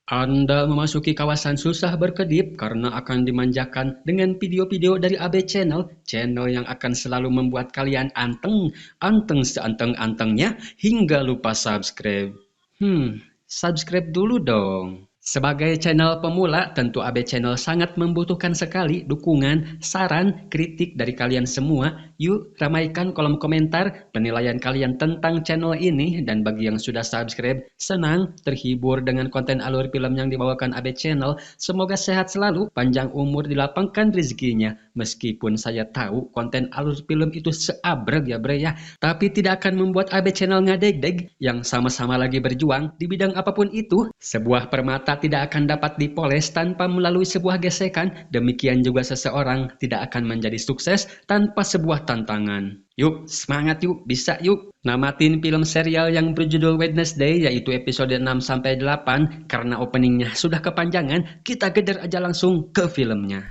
Anda memasuki kawasan susah berkedip karena akan dimanjakan dengan video-video dari AB Channel, channel yang akan selalu membuat kalian anteng seanteng-antengnya hingga lupa subscribe. Subscribe dulu dong. Sebagai channel pemula, tentu AB Channel sangat membutuhkan sekali dukungan, saran, kritik dari kalian semua. Yuk, ramaikan kolom komentar penilaian kalian tentang channel ini. Dan bagi yang sudah subscribe, senang, terhibur dengan konten alur film yang dibawakan AB Channel. Semoga sehat selalu, panjang umur, dilapangkan rezekinya. Meskipun saya tahu konten alur film itu seabrek ya bre ya, tapi tidak akan membuat AB Channel ngadeg-deg yang sama-sama lagi berjuang di bidang apapun itu. Sebuah permata tidak akan dapat dipoles tanpa melalui sebuah gesekan. Demikian juga seseorang tidak akan menjadi sukses tanpa sebuah tantangan. Yuk, semangat yuk, bisa yuk. Namatin film serial yang berjudul Wednesday, yaitu episode 6-8, karena openingnya sudah kepanjangan, kita geder aja langsung ke filmnya.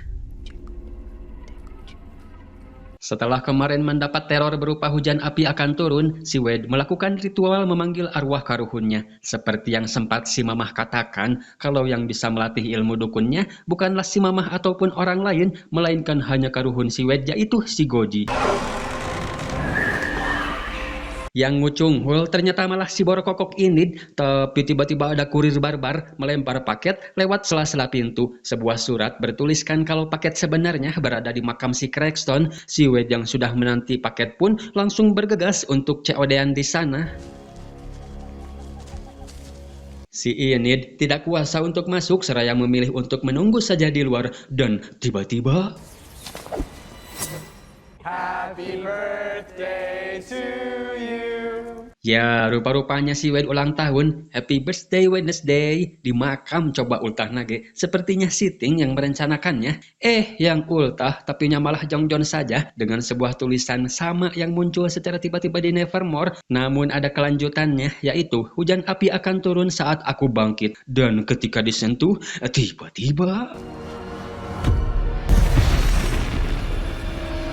Setelah kemarin mendapat teror berupa hujan api akan turun, si Wade melakukan ritual memanggil arwah karuhunnya. Seperti yang sempat si Mamah katakan, kalau yang bisa melatih ilmu dukunnya bukanlah si Mamah ataupun orang lain, melainkan hanya karuhun si Wade, yaitu si Goji. Yang ngucunghul ternyata malah si borokokok ini, tapi tiba-tiba ada kurir barbar melempar paket lewat sela-sela pintu. Sebuah surat bertuliskan kalau paket sebenarnya berada di makam si Crackstone. Si Wade yang sudah menanti paket pun langsung bergegas untuk COD-an di sana. Si Enid tidak kuasa untuk masuk, seraya memilih untuk menunggu saja di luar, dan tiba-tiba Happy birthday to you. Ya, rupa-rupanya si Wade ulang tahun. Happy birthday Wednesday. Di makam coba ultah nage. Sepertinya Sitting yang merencanakannya. Yang ultah tapinya malah Jongjon saja dengan sebuah tulisan sama yang muncul secara tiba-tiba di Nevermore. Namun ada kelanjutannya, yaitu hujan api akan turun saat aku bangkit. Dan ketika disentuh, tiba-tiba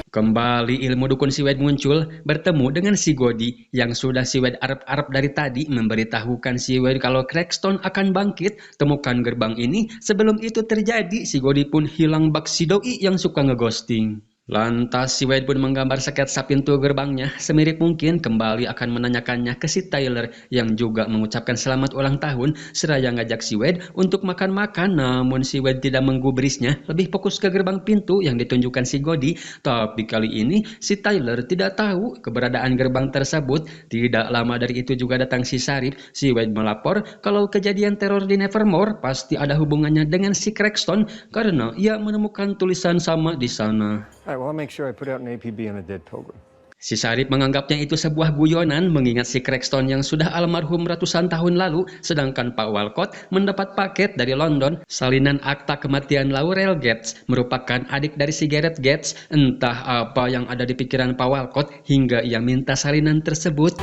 kembali ilmu dukun si Wade muncul, bertemu dengan si Goji yang sudah si Wade arep-arep dari tadi memberitahukan si Wade kalau Crackstone akan bangkit. Temukan gerbang ini. Sebelum itu terjadi, si Goji pun hilang bak si doi yang suka ngeghosting. Lantas si Wade pun menggambar sketsa pintu gerbangnya, semirip mungkin kembali akan menanyakannya ke si Tyler yang juga mengucapkan selamat ulang tahun, seraya ngajak si Wade untuk makan-makan. Namun si Wade tidak menggubrisnya, lebih fokus ke gerbang pintu yang ditunjukkan si Goji. Tapi kali ini si Tyler tidak tahu keberadaan gerbang tersebut. Tidak lama dari itu juga datang si Sarif. Si Wade melapor kalau kejadian teror di Nevermore pasti ada hubungannya dengan si Crackstone karena ia menemukan tulisan sama di sana. All right, well, I'll make sure I put out an APB on a dead pilgrim. Si Sarip menganggapnya itu sebuah guyonan mengingat si Crackstone yang sudah almarhum ratusan tahun lalu, sedangkan Pak Walcott mendapat paket dari London, salinan akta kematian Laurel Gates, merupakan adik dari si Gareth Gates. Entah apa yang ada di pikiran Pak Walcott hingga ia minta salinan tersebut.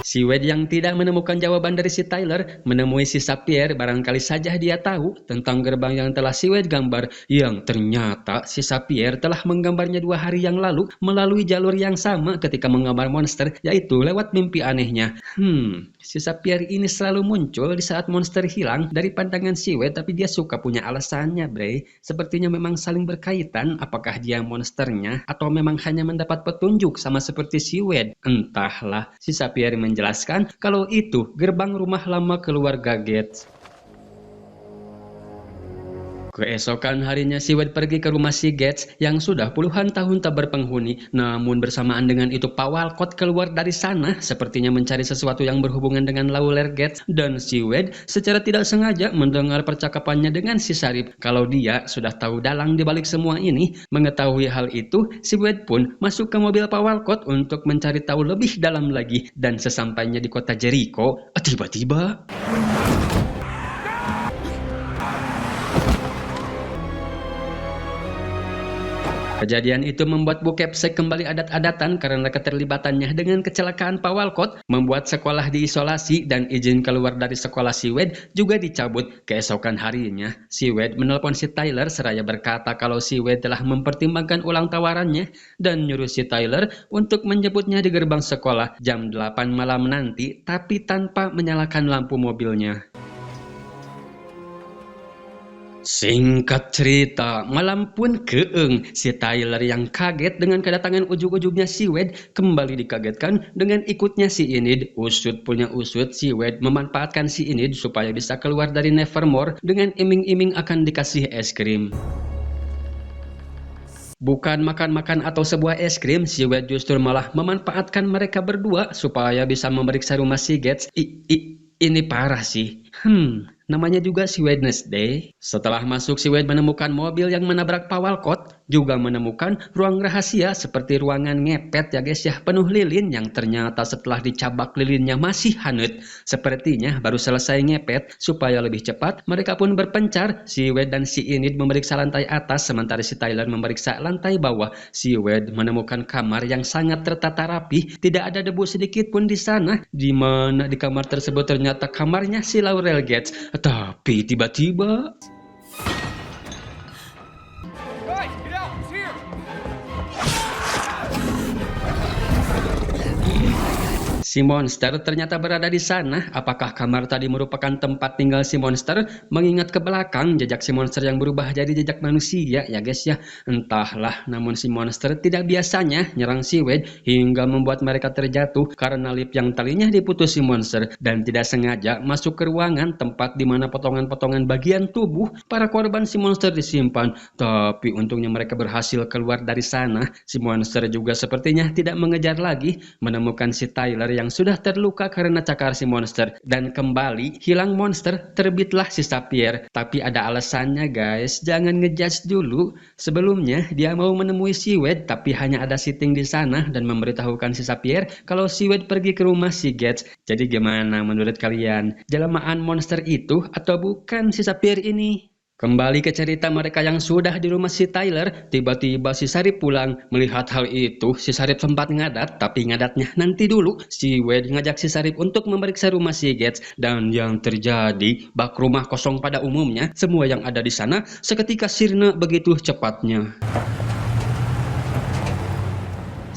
Si Wade yang tidak menemukan jawaban dari si Tyler menemui si Sapphire, barangkali saja dia tahu tentang gerbang yang telah si Wade gambar, yang ternyata si Sapphire telah menggambarnya 2 hari yang lalu melalui jalur yang sama ketika menggambar monster, yaitu lewat mimpi anehnya. Si Sapphire ini selalu muncul di saat monster hilang dari pandangan si Wade, tapi dia suka punya alasannya, bre. Sepertinya memang saling berkaitan, apakah dia monsternya atau memang hanya mendapat petunjuk sama seperti si Wade. Entahlah, si Sapphire menjelaskan kalau itu gerbang rumah lama keluarga Gates. Keesokan harinya si Wade pergi ke rumah si Gates yang sudah puluhan tahun tak berpenghuni. Namun bersamaan dengan itu Pak Walcott keluar dari sana, sepertinya mencari sesuatu yang berhubungan dengan Laurel Gates. Dan si Wade secara tidak sengaja mendengar percakapannya dengan si Sarip kalau dia sudah tahu dalang di balik semua ini. Mengetahui hal itu, si Wade pun masuk ke mobil Pak Walcott untuk mencari tahu lebih dalam lagi. Dan sesampainya di kota Jericho, tiba-tiba Kejadian itu membuat Bu Kepsek kembali adat-adatan karena keterlibatannya dengan kecelakaan Pak Walcott, membuat sekolah diisolasi dan izin keluar dari sekolah si Wade juga dicabut. Keesokan harinya, si Wade menelpon si Tyler seraya berkata kalau si Wade telah mempertimbangkan ulang tawarannya dan nyuruh si Tyler untuk menjemputnya di gerbang sekolah jam 8 malam nanti, tapi tanpa menyalakan lampu mobilnya. Singkat cerita, malam pun keeng. Si Tyler yang kaget dengan kedatangan ujug-ujugnya si Wade kembali dikagetkan dengan ikutnya si Enid. Usut punya usut, si Wade memanfaatkan si Enid supaya bisa keluar dari Nevermore dengan iming-iming akan dikasih es krim. Bukan makan-makan atau sebuah es krim, si Wade justru malah memanfaatkan mereka berdua supaya bisa memeriksa rumah si Gates. Ini parah sih. Namanya juga si Wednesday. Setelah masuk, si Wade menemukan mobil yang menabrak Pak Walcott, juga menemukan ruang rahasia seperti ruangan ngepet ya guys ya, penuh lilin yang ternyata setelah dicabak lilinnya masih hanyut. Sepertinya baru selesai ngepet. Supaya lebih cepat, mereka pun berpencar. Si Wade dan si Enid memeriksa lantai atas, sementara si Tyler memeriksa lantai bawah. Si Wade menemukan kamar yang sangat tertata rapi, tidak ada debu sedikit pun di sana. Di mana di kamar tersebut ternyata kamarnya si Laurel Gates. Tapi tiba-tiba Guys, get out! It's here! si monster ternyata berada di sana. Apakah kamar tadi merupakan tempat tinggal si monster? Mengingat ke belakang, jejak si monster yang berubah jadi jejak manusia ya guys ya. Entahlah, namun si monster tidak biasanya nyerang si Wade hingga membuat mereka terjatuh karena lip yang talinya diputus si monster dan tidak sengaja masuk ke ruangan tempat di mana potongan-potongan bagian tubuh para korban si monster disimpan. Tapi untungnya mereka berhasil keluar dari sana. Si monster juga sepertinya tidak mengejar lagi, menemukan si Tyler yang sudah terluka karena cakar si monster dan kembali hilang monster, terbitlah si Sapphire. Tapi ada alasannya guys, jangan ngejudge dulu. Sebelumnya dia mau menemui si Wade tapi hanya ada sitting di sana dan memberitahukan si Sapphire kalau si Wade pergi ke rumah si Gates. Jadi gimana menurut kalian? Jelmaan monster itu atau bukan si Sapphire ini? Kembali ke cerita mereka yang sudah di rumah si Tyler, tiba-tiba si Sarip pulang. Melihat hal itu, si Sarip sempat ngadat, tapi ngadatnya nanti dulu. Si Wade ngajak si Sarip untuk memeriksa rumah si Gates, dan yang terjadi, bak rumah kosong pada umumnya, semua yang ada di sana seketika sirna begitu cepatnya.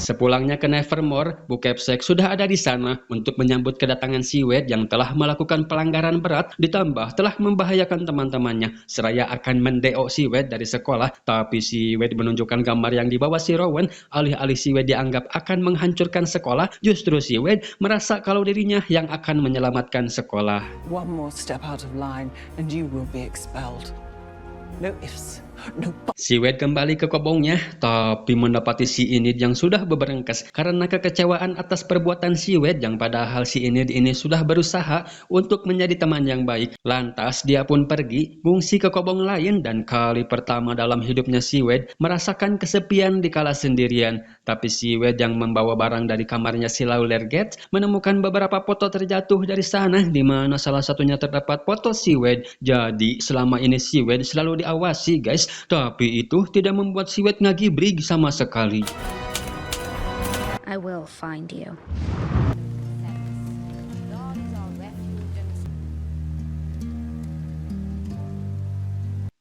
Sepulangnya ke Nevermore, Bu Kepsek sudah ada di sana untuk menyambut kedatangan si Wade yang telah melakukan pelanggaran berat ditambah telah membahayakan teman-temannya. Seraya akan mendeo si Wade dari sekolah, tapi si Wade menunjukkan gambar yang dibawa si Rowan. Alih-alih si Wade dianggap akan menghancurkan sekolah, justru si Wade merasa kalau dirinya yang akan menyelamatkan sekolah. One more step out of line and you will be expelled. No ifs. Si Wade kembali ke kobongnya, tapi mendapati si Enid yang sudah beberengkes karena kekecewaan atas perbuatan si Wade yang padahal si Enid ini sudah berusaha untuk menjadi teman yang baik. Lantas dia pun pergi, ngungsi ke kobong lain dan kali pertama dalam hidupnya si Wade merasakan kesepian dikala sendirian. Tapi si Wade yang membawa barang dari kamarnya si Laurel Gates menemukan beberapa foto terjatuh dari sana, di mana salah satunya terdapat foto si Wade. Jadi selama ini si Wade selalu diawasi guys. Tapi itu tidak membuat si Wade ngagibrig sama sekali. I will find you.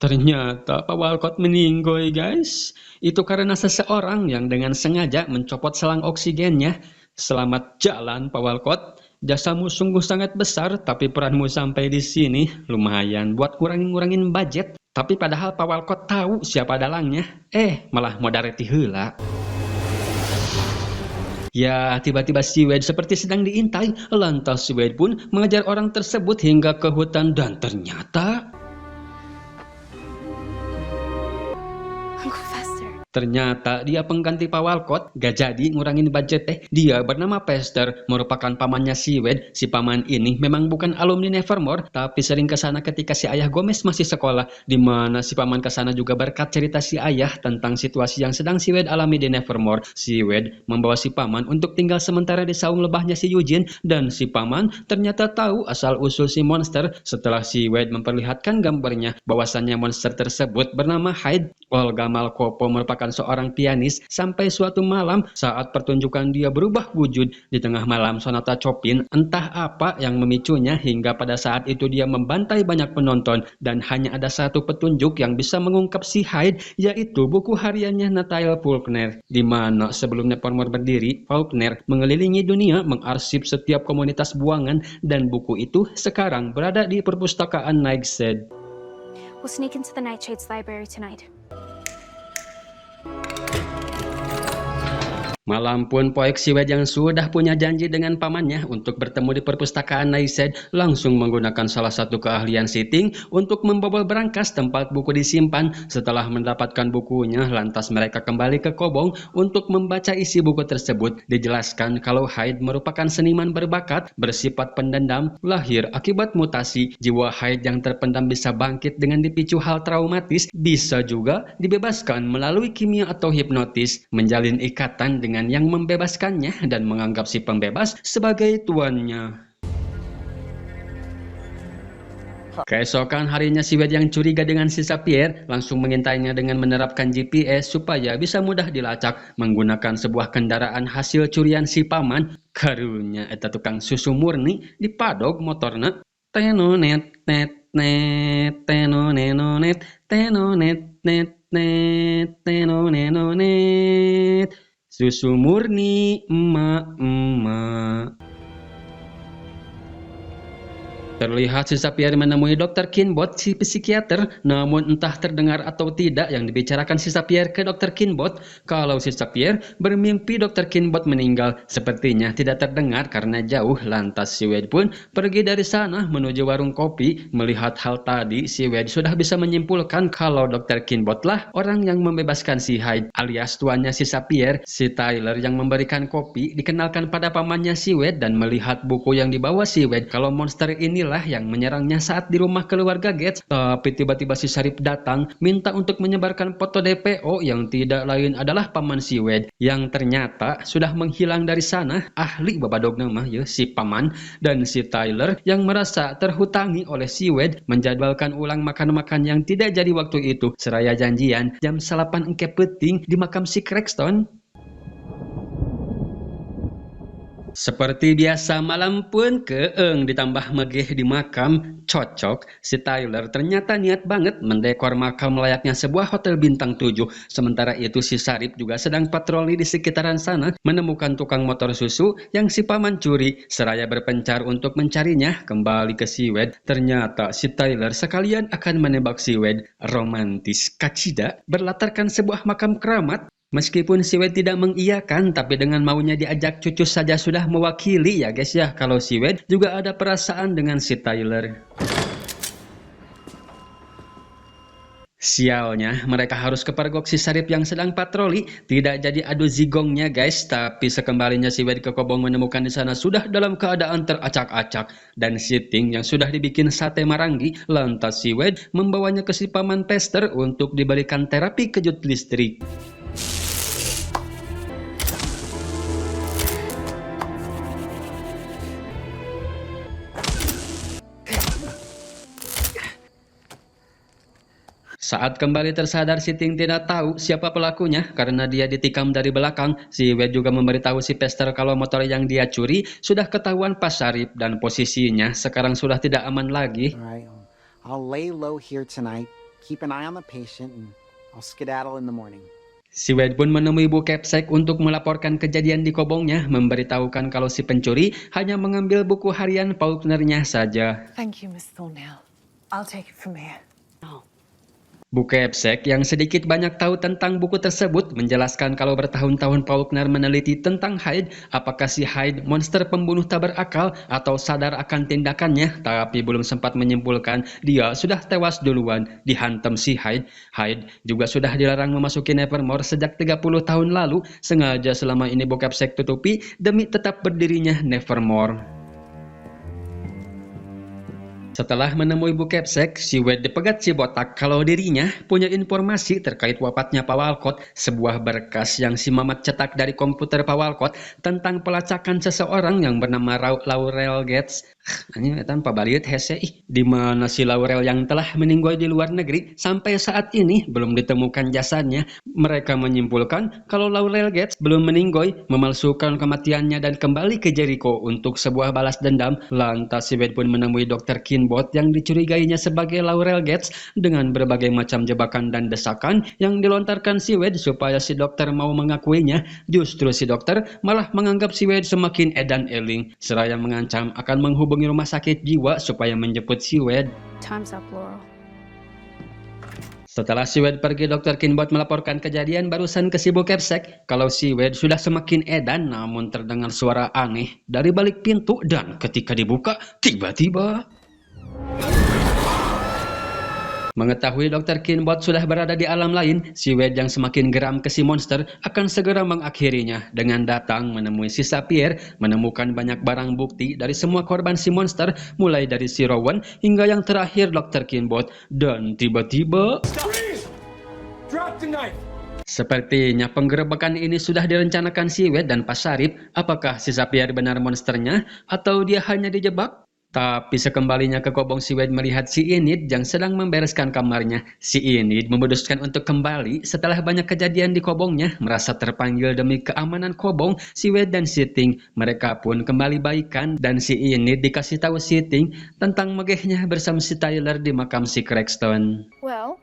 Ternyata Pak Walcott meninggoy guys. Itu karena seseorang yang dengan sengaja mencopot selang oksigennya. Selamat jalan Pak Walcott. Jasamu sungguh sangat besar, tapi peranmu sampai di sini lumayan buat ngurangin budget. Tapi padahal Pak Walcott tahu siapa dalangnya. Malah modareti heula. Ya, tiba-tiba si Wade seperti sedang diintai. Lantas si Wade pun mengejar orang tersebut hingga ke hutan dan ternyata ternyata dia pengganti Pak Walcott, gak jadi ngurangin budget Dia bernama Pester, merupakan pamannya si Wade. Si paman ini memang bukan alumni Nevermore, tapi sering kesana ketika si ayah Gomez masih sekolah. Di mana si paman kesana juga berkat cerita si ayah tentang situasi yang sedang si Wade alami di Nevermore. Si Wade membawa si paman untuk tinggal sementara di saung lebahnya si Eugene, dan si paman ternyata tahu asal-usul si monster setelah si Wade memperlihatkan gambarnya bahwasannya monster tersebut bernama Hyde. Olga Malkopo merupakan merupakan seorang pianis sampai suatu malam saat pertunjukan dia berubah wujud di tengah malam sonata Chopin. Entah apa yang memicunya hingga pada saat itu dia membantai banyak penonton dan hanya ada satu petunjuk yang bisa mengungkap si Hyde, yaitu buku hariannya Nathaniel Faulkner, di mana sebelum Nevermore berdiri, Faulkner mengelilingi dunia mengarsip setiap komunitas buangan dan buku itu sekarang berada di perpustakaan Nightshade. We'll sneak into the Nightshade's library tonight. Malam pun Poek Siwed yang sudah punya janji dengan pamannya untuk bertemu di perpustakaan Nightshade langsung menggunakan salah satu keahlian Sitting untuk membobol berangkas tempat buku disimpan. Setelah mendapatkan bukunya, lantas mereka kembali ke Kobong untuk membaca isi buku tersebut. Dijelaskan kalau Hyde merupakan seniman berbakat, bersifat pendendam, lahir akibat mutasi. Jiwa Hyde yang terpendam bisa bangkit dengan dipicu hal traumatis, bisa juga dibebaskan melalui kimia atau hipnotis, menjalin ikatan dengan yang membebaskannya dan menganggap si pembebas sebagai tuannya. Keesokan harinya Siwed yang curiga dengan si Sapphire langsung mengintainya dengan menerapkan GPS supaya bisa mudah dilacak menggunakan sebuah kendaraan hasil curian si paman. Karunya eta tukang susu murni dipadog motorna. Tenonet net net tenonenonet tenonet net net tenonenonet. Susu murni emak-emak. Terlihat si Sapphire menemui Dr. Kinbot, si psikiater, namun entah terdengar atau tidak yang dibicarakan si Sapphire ke Dr. Kinbot. Kalau si Sapphire bermimpi Dr. Kinbot meninggal, sepertinya tidak terdengar karena jauh. Lantas si Wade pun pergi dari sana menuju warung kopi. Melihat hal tadi, si Wade sudah bisa menyimpulkan kalau Dr. Kinbot lah orang yang membebaskan si Hyde, alias tuannya si Sapphire. Si Tyler yang memberikan kopi dikenalkan pada pamannya si Wade dan melihat buku yang dibawa si Wade kalau monster inilah yang menyerangnya saat di rumah keluarga Gates. Tapi tiba-tiba si Sharif datang minta untuk menyebarkan foto DPO yang tidak lain adalah paman si Wade yang ternyata sudah menghilang dari sana. Ahli babadog nama ya si paman. Dan si Tyler yang merasa terhutangi oleh si Wade menjadwalkan ulang makan-makan yang tidak jadi waktu itu seraya janjian jam 8 engke peting di makam si Cragston. Seperti biasa malam pun keeng ditambah megeh di makam. Cocok, si Tyler ternyata niat banget mendekor makam layaknya sebuah hotel bintang 7. Sementara itu si Sharif juga sedang patroli di sekitaran sana menemukan tukang motor susu yang si paman curi seraya berpencar untuk mencarinya kembali ke si Wade. Ternyata si Tyler sekalian akan menembak si Wade. Romantis kacida berlatarkan sebuah makam keramat. Meskipun si Wade tidak mengiyakan, tapi dengan maunya diajak cucu saja sudah mewakili ya guys ya. Kalau si Wade juga ada perasaan dengan si Tyler. Sialnya, mereka harus kepergok si Sharif yang sedang patroli. Tidak jadi adu zigongnya guys, tapi sekembalinya si Wade ke Kobong menemukan di sana sudah dalam keadaan teracak-acak dan Sitting yang sudah dibikin sate marangi. Lantas si Wade membawanya ke si paman Pester untuk diberikan terapi kejut listrik. Saat kembali tersadar, Sitting tidak tahu siapa pelakunya karena dia ditikam dari belakang. Si Wade juga memberitahu si Pester kalau motor yang dia curi sudah ketahuan pas Sharif dan posisinya sekarang sudah tidak aman lagi. All right, I'll lay low here tonight, keep an eye on the patient, and I'll skedaddle in the morning. Si Wade pun menemui Bu Capsek untuk melaporkan kejadian di Kobongnya, memberitahukan kalau si pencuri hanya mengambil buku harian Faulknernya saja. Thank you, Miss Thornhill. I'll take it from here. Bu Capsek yang sedikit banyak tahu tentang buku tersebut menjelaskan kalau bertahun-tahun Faulkner meneliti tentang Hyde, apakah si Hyde monster pembunuh tak berakal atau sadar akan tindakannya, tapi belum sempat menyimpulkan dia sudah tewas duluan dihantam si Hyde. Hyde juga sudah dilarang memasuki Nevermore sejak 30 tahun lalu, sengaja selama ini Bu Capsek tutupi demi tetap berdirinya Nevermore. Setelah menemui Bu Capsek, si Wade dipegat si botak kalau dirinya punya informasi terkait wafatnya Pak Walcott, sebuah berkas yang si Mamat cetak dari komputer Pak Walcott tentang pelacakan seseorang yang bernama Laurel Gates. Ini tanpa baliut hese di mana si Laurel yang telah meninggal di luar negeri sampai saat ini belum ditemukan jasadnya. Mereka menyimpulkan kalau Laurel Gates belum meninggal, memalsukan kematiannya dan kembali ke Jericho untuk sebuah balas dendam. Lantas si Wade pun menemui Dr. Kinbot yang dicurigainya sebagai Laurel Gates dengan berbagai macam jebakan dan desakan yang dilontarkan si Wade supaya si dokter mau mengakuinya. Justru si dokter malah menganggap si Wade semakin edan eling, seraya mengancam akan menghubungi rumah sakit jiwa supaya menjemput si Wade. Time's up, Laurel. Setelah si Wade pergi, Dr. Kinbot melaporkan kejadian barusan ke si Bu Kepsek kalau si Wade sudah semakin edan, namun terdengar suara aneh dari balik pintu dan ketika dibuka, tiba-tiba mengetahui Dr. Kinbot sudah berada di alam lain, si Wade yang semakin geram ke si monster akan segera mengakhirinya dengan datang menemui si Sapphire, menemukan banyak barang bukti dari semua korban si monster, mulai dari si Rowan hingga yang terakhir Dr. Kinbot. Dan tiba-tiba Freeze! Drop the knife! sepertinya penggerebekan ini sudah direncanakan si Wade dan Pasarip. Apakah si Sapphire benar monsternya atau dia hanya dijebak? Tapi sekembalinya ke kobong, si Wade melihat si Enid yang sedang membereskan kamarnya. Si Enid memutuskan untuk kembali setelah banyak kejadian di kobongnya. Merasa terpanggil demi keamanan kobong, si Wade dan si Ting, mereka pun kembali baikan dan si Enid dikasih tahu si Ting tentang megehnya bersama si Tyler di makam si Cragston. Well,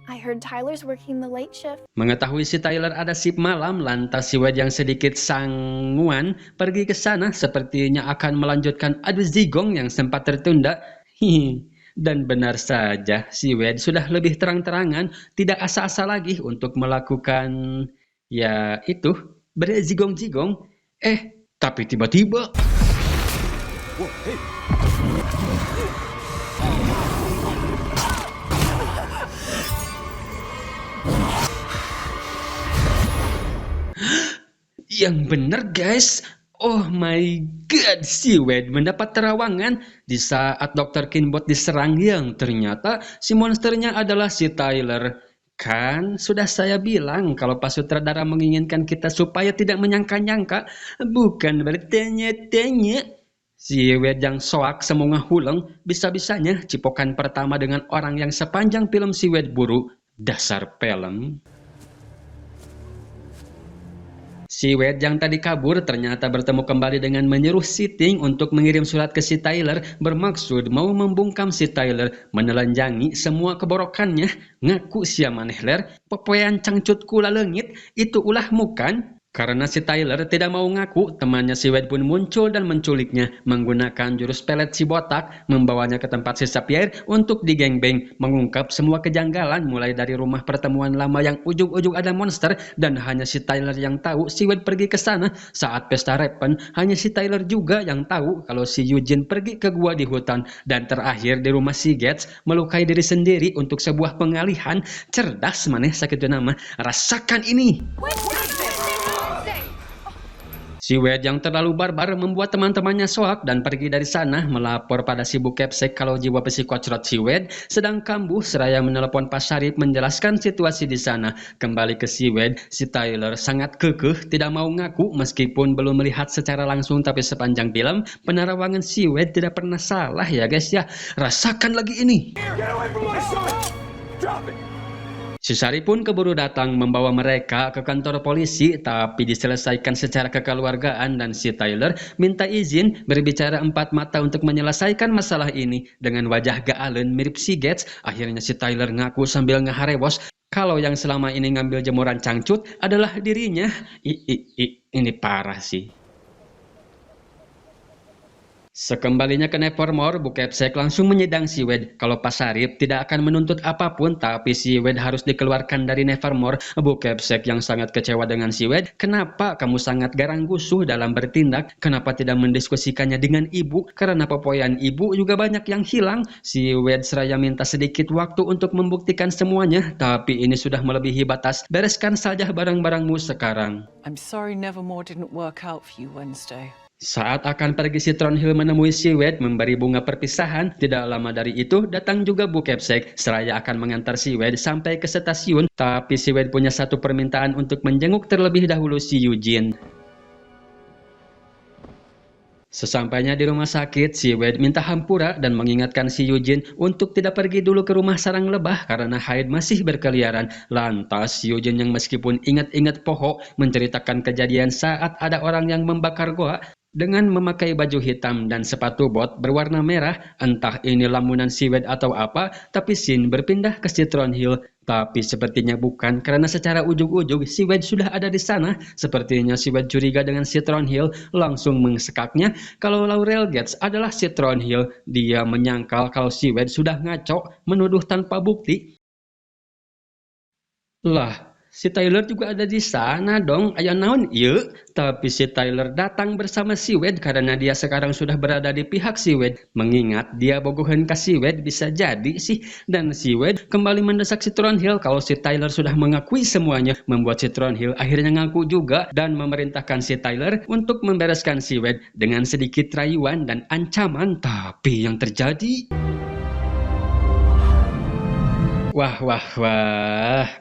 I heard Tyler's working the late shift. Mengetahui si Tyler ada shift malam, lantas si Wade yang sedikit sanguan pergi ke sana, sepertinya akan melanjutkan adu zigong yang sempat tertunda. Dan benar saja, si Wade sudah lebih terang-terangan, tidak asa-asa lagi untuk melakukan, ya itu, berzigong-zigong. Tapi tiba-tiba yang benar guys, oh my god, si Wade mendapat terawangan di saat Dr. Kinbot diserang yang ternyata si monsternya adalah si Tyler. Kan sudah saya bilang kalau Pak Sutradara menginginkan kita supaya tidak menyangka-nyangka, bukan bertanya-tanya. Si Wade yang soak semunga huleng, bisa-bisanya cipokan pertama dengan orang yang sepanjang film si Wade buru. Dasar film. Si Wade yang tadi kabur ternyata bertemu kembali dengan menyuruh si Ting untuk mengirim surat ke si Tyler bermaksud mau membungkam si Tyler, menelanjangi semua keborokannya. Ngaku sia maneh ler, popoyan cangcut kula leungit, itu ulahmu kan? Karena si Tyler tidak mau ngaku, temannya si Wade pun muncul dan menculiknya menggunakan jurus pelet si botak, membawanya ke tempat si Sapphire untuk digengbeng, mengungkap semua kejanggalan mulai dari rumah pertemuan lama yang ujung-ujung ada monster dan hanya si Tyler yang tahu si Wade pergi ke sana. Saat pesta Raven, hanya si Tyler juga yang tahu kalau si Eugene pergi ke gua di hutan, dan terakhir di rumah si Gates melukai diri sendiri untuk sebuah pengalihan. Cerdas maneh sakitu nama, rasakan ini. Si Wade yang terlalu barbar membuat teman-temannya soak dan pergi dari sana, melapor pada si Bu Kepsek kalau jiwa psikocrot si Wade sedang kambuh, seraya menelepon Pasarip menjelaskan situasi di sana. Kembali ke si Wade, si Tyler sangat kekeh tidak mau ngaku meskipun belum melihat secara langsung, tapi sepanjang film penerawangan si Wade tidak pernah salah ya guys ya. Rasakan lagi ini. Get away from my son! Drop it! Si Sari pun keburu datang membawa mereka ke kantor polisi, tapi diselesaikan secara kekeluargaan dan si Tyler minta izin berbicara empat mata untuk menyelesaikan masalah ini. Dengan wajah gaalen mirip si Gates, akhirnya si Tyler ngaku sambil ngeharewos kalau yang selama ini ngambil jemuran cangcut adalah dirinya. Ini parah sih. Sekembalinya ke Nevermore, Bu Kepsek langsung menyedang si Wade kalau Pasarip tidak akan menuntut apapun, tapi si Wade harus dikeluarkan dari Nevermore. Bu Kepsek yang sangat kecewa dengan si Wade, kenapa kamu sangat garang gusuh dalam bertindak? Kenapa tidak mendiskusikannya dengan ibu? Karena popoyan ibu juga banyak yang hilang. Si Wade seraya minta sedikit waktu untuk membuktikan semuanya, tapi ini sudah melebihi batas. Bereskan saja barang-barangmu sekarang. I'm sorry Nevermore didn't work out for you Wednesday. Saat akan pergi, si Thornhill menemui si Wade memberi bunga perpisahan. Tidak lama dari itu datang juga Bu Kepsek seraya akan mengantar si Wade sampai ke stasiun, tapi si Wade punya satu permintaan untuk menjenguk terlebih dahulu si Eugene. Sesampainya di rumah sakit, si Wade minta hampura dan mengingatkan si Eugene untuk tidak pergi dulu ke rumah sarang lebah karena Hyde masih berkeliaran. Lantas si Eugene yang meskipun ingat-ingat Poho menceritakan kejadian saat ada orang yang membakar goa dengan memakai baju hitam dan sepatu bot berwarna merah. Entah ini lamunan si Wade atau apa, tapi scene berpindah ke Citron Hill. Tapi sepertinya bukan, karena secara ujug-ujug si Wade sudah ada di sana. Sepertinya si Wade curiga dengan Citron Hill, langsung mengsekaknya kalau Laurel Gates adalah Citron Hill. Dia menyangkal kalau si Wade sudah ngaco, menuduh tanpa bukti. Lah, si Tyler juga ada di sana dong. Aya naon ieu? Tapi si Tyler datang bersama si Wade karena dia sekarang sudah berada di pihak si Wade. Mengingat dia bogohan ke si Wade bisa jadi sih. Dan si Wade kembali mendesak Citron Hill kalau si Tyler sudah mengakui semuanya. Membuat Citron Hill akhirnya ngaku juga dan memerintahkan si Tyler untuk membereskan si Wade dengan sedikit rayuan dan ancaman. Tapi yang terjadi... Wah,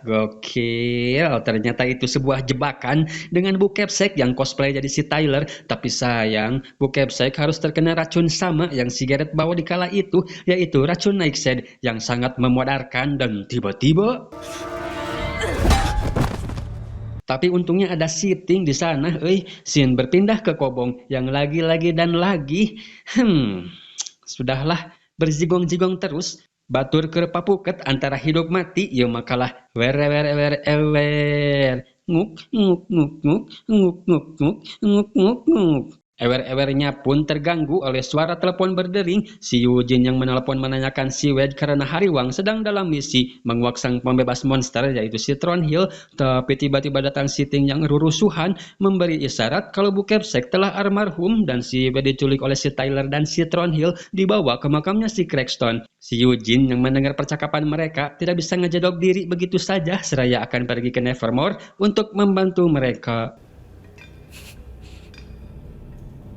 gokil. Ternyata itu sebuah jebakan dengan Bu Capsek yang cosplay jadi si Tyler. Tapi sayang, Bu Capsek harus terkena racun sama yang si Garrett bawa di kala itu, yaitu racun Nightshade yang sangat memudarkan dan tiba-tiba... Tapi untungnya ada seating di sana. Scene berpindah ke Kobong yang lagi-lagi dan lagi. Sudahlah, berzigong-zigong terus. Batur keur papuket antara hidup mati, ieu makalah wer nguk nguk nguk nguk nguk nguk nguk nguk nguk nguk. Ewer-ewernya pun terganggu oleh suara telepon berdering. Si Eugene yang menelpon menanyakan si Wade karena Hariwang sedang dalam misi menguak sang pembebas monster yaitu Citron Hill. Tapi tiba-tiba datang Siting yang rurusuhan memberi isyarat kalau Bu Capsek telah almarhum dan si Wade diculik oleh si Tyler dan Citron Hill dibawa ke makamnya si Cragston. Si Eugene yang mendengar percakapan mereka tidak bisa ngejedok diri begitu saja seraya akan pergi ke Nevermore untuk membantu mereka.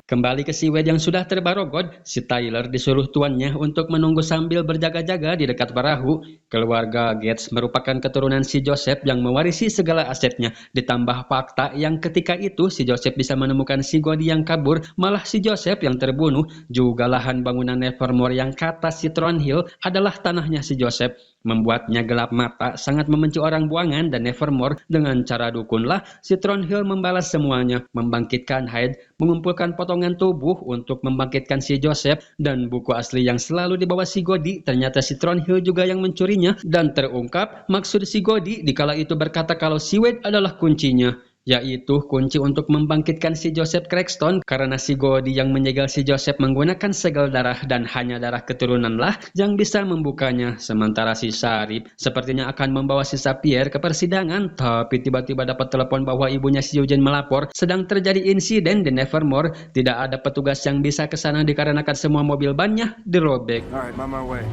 Kembali ke si Wade yang sudah terbarogod, si Tyler disuruh tuannya untuk menunggu sambil berjaga-jaga di dekat perahu. Keluarga Gates merupakan keturunan si Joseph yang mewarisi segala asetnya. Ditambah fakta yang ketika itu si Joseph bisa menemukan si Goldie yang kabur, malah si Joseph yang terbunuh. Juga lahan bangunan Nevermore yang kata Citron Hill adalah tanahnya si Joseph. Membuatnya gelap mata, sangat membenci orang buangan dan Nevermore. Dengan cara dukunlah, Citron Hill membalas semuanya, membangkitkan Hyde, mengumpulkan potongan tubuh untuk membangkitkan si Joseph, dan buku asli yang selalu dibawa si Goldie, ternyata Citron Hill juga yang mencurinya, dan terungkap maksud si Goldie dikala itu berkata kalau si Wade adalah kuncinya. Yaitu kunci untuk membangkitkan si Joseph Cragston karena si Goldie yang menyegel si Joseph menggunakan segel darah dan hanya darah keturunanlah yang bisa membukanya. Sementara si Sarip sepertinya akan membawa si Sapphire ke persidangan, tapi tiba-tiba dapat telepon bahwa ibunya si Eugene melapor sedang terjadi insiden di Nevermore. Tidak ada petugas yang bisa ke sana dikarenakan semua mobil bannya dirobek. All right, I'm on my way.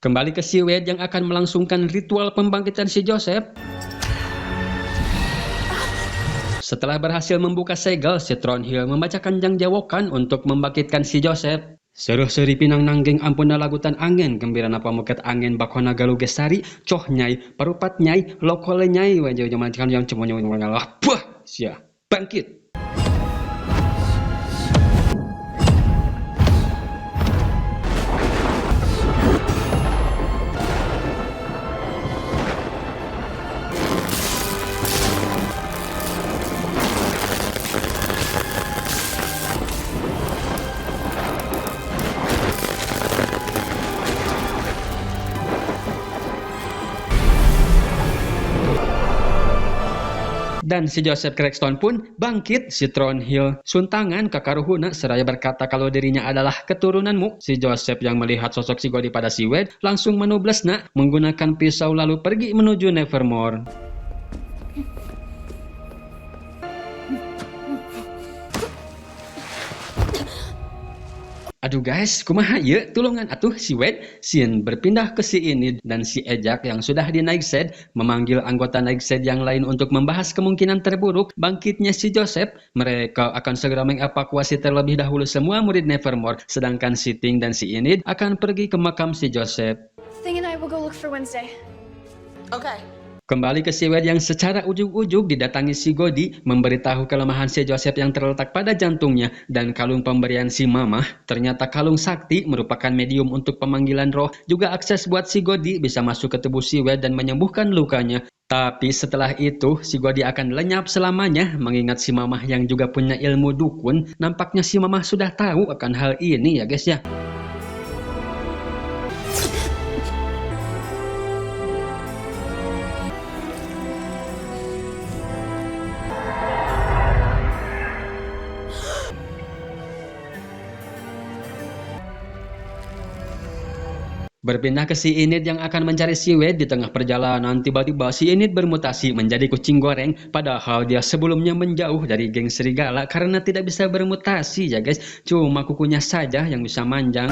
Kembali ke si Wade yang akan melangsungkan ritual pembangkitan si Joseph. Setelah berhasil membuka segel, Citron Hill membacakan jangjawokan untuk membangkitkan si Joseph. Seruh seri pinang nanggeng ampun lagutan angin, gembira napa muket angin bakona galuge sari, coh nyai, parupat nyai, lokole nyai, wajah jaman yang cuma ngalah, buah, sia, bangkit. Dan si Joseph Cragston pun bangkit. Citron Hill suntangan ke karuhuna seraya berkata kalau dirinya adalah keturunanmu. Si Joseph yang melihat sosok si Goldie pada si Wade langsung menublesna menggunakan pisau lalu pergi menuju Nevermore. Aduh guys, kumaha ye? Tulungan atuh si Wade. Scene berpindah ke si Enid dan si Ejak yang sudah di Nightshade memanggil anggota Nightshade yang lain untuk membahas kemungkinan terburuk bangkitnya si Joseph. Mereka akan segera mengevakuasi terlebih dahulu semua murid Nevermore, sedangkan si Ting dan si Enid akan pergi ke makam si Joseph. Thing and I will go look for Wednesday. Okay. Kembali ke si Wade yang secara ujug-ujug didatangi si Godi, memberitahu kelemahan si Joseph yang terletak pada jantungnya, dan kalung pemberian si Mamah. Ternyata kalung sakti merupakan medium untuk pemanggilan roh, juga akses buat si Godi bisa masuk ke tubuh si Wade dan menyembuhkan lukanya. Tapi setelah itu, si Godi akan lenyap selamanya, mengingat si Mamah yang juga punya ilmu dukun. Nampaknya si Mamah sudah tahu akan hal ini ya guys ya. Berpindah ke si Enid yang akan mencari si Wade. Di tengah perjalanan, tiba-tiba si Enid bermutasi menjadi kucing goreng, padahal dia sebelumnya menjauh dari geng serigala karena tidak bisa bermutasi ya guys, cuma kukunya saja yang bisa manjang.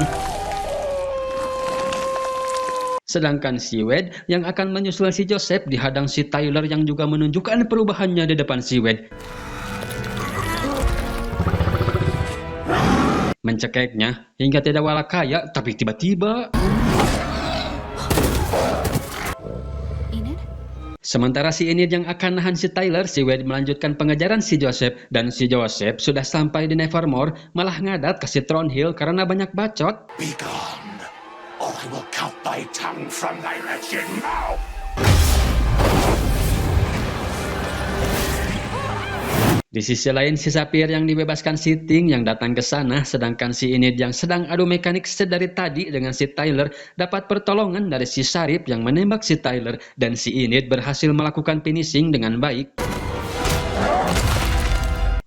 Sedangkan si Wade yang akan menyusul si Joseph dihadang si Tyler yang juga menunjukkan perubahannya di depan si Wade. Mencekeknya hingga tidak walak kaya, tapi tiba-tiba sementara si Enid yang akan nahan si Tyler, si Wade melanjutkan pengejaran si Joseph, dan si Joseph sudah sampai di Nevermore, malah ngadat ke si Thornhill karena banyak bacot. Be gone, or I will cut thy tongue from thy wretched mouth. Di sisi lain, si Sapphire yang dibebaskan si Ting yang datang ke sana, sedangkan si Enid yang sedang adu mekanik sedari tadi dengan si Tyler dapat pertolongan dari si Sharif yang menembak si Tyler, dan si Enid berhasil melakukan finishing dengan baik.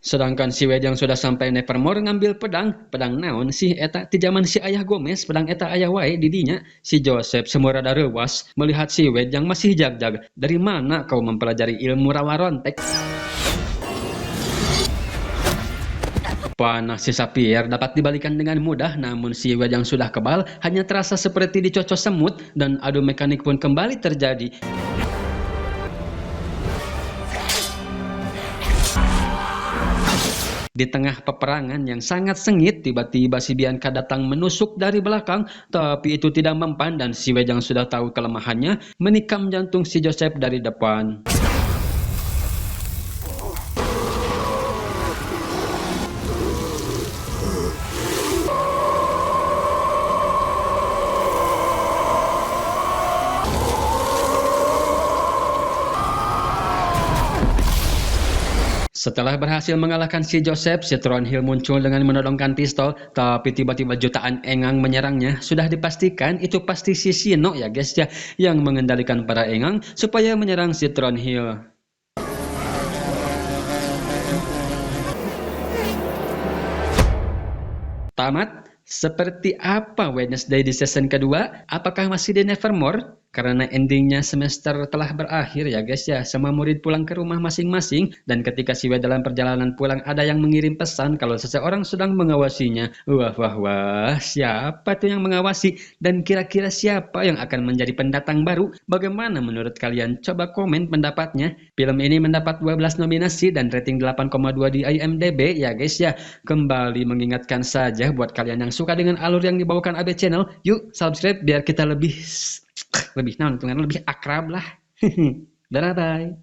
Sedangkan si Wade yang sudah sampai Nevermore ngambil pedang naon sih eta ti zaman si Ayah Gomez, pedang eta aya wae di dinya. Si Joseph semurada reuwas melihat si Wade yang masih jag-jag. Dari mana kau mempelajari ilmu rawa rontek? Panah si Sapphire dapat dibalikan dengan mudah, namun si Wade yang sudah kebal hanya terasa seperti dicocok semut, dan adu mekanik pun kembali terjadi. Di tengah peperangan yang sangat sengit, tiba-tiba si Bianca datang menusuk dari belakang, tapi itu tidak mempan, dan si Wade yang sudah tahu kelemahannya menikam jantung si Joseph dari depan. Setelah berhasil mengalahkan si Joseph, si Thornhill muncul dengan menodongkan pistol, tapi tiba-tiba jutaan engang menyerangnya. Sudah dipastikan itu pasti si Shino ya guys ya, yang mengendalikan para engang supaya menyerang si Thornhill. Tamat? Seperti apa Wednesday di season kedua? Apakah masih di Nevermore? Karena endingnya semester telah berakhir ya guys ya, semua murid pulang ke rumah masing-masing, dan ketika si Wade dalam perjalanan pulang ada yang mengirim pesan kalau seseorang sedang mengawasinya. Wah, siapa tuh yang mengawasi? Dan kira-kira siapa yang akan menjadi pendatang baru? Bagaimana menurut kalian? Coba komen pendapatnya. Film ini mendapat 12 nominasi dan rating 8,2 di IMDb ya guys ya. Kembali mengingatkan saja buat kalian yang suka dengan alur yang dibawakan AB Channel, yuk subscribe biar kita lebih akrab lah. Dadah bye.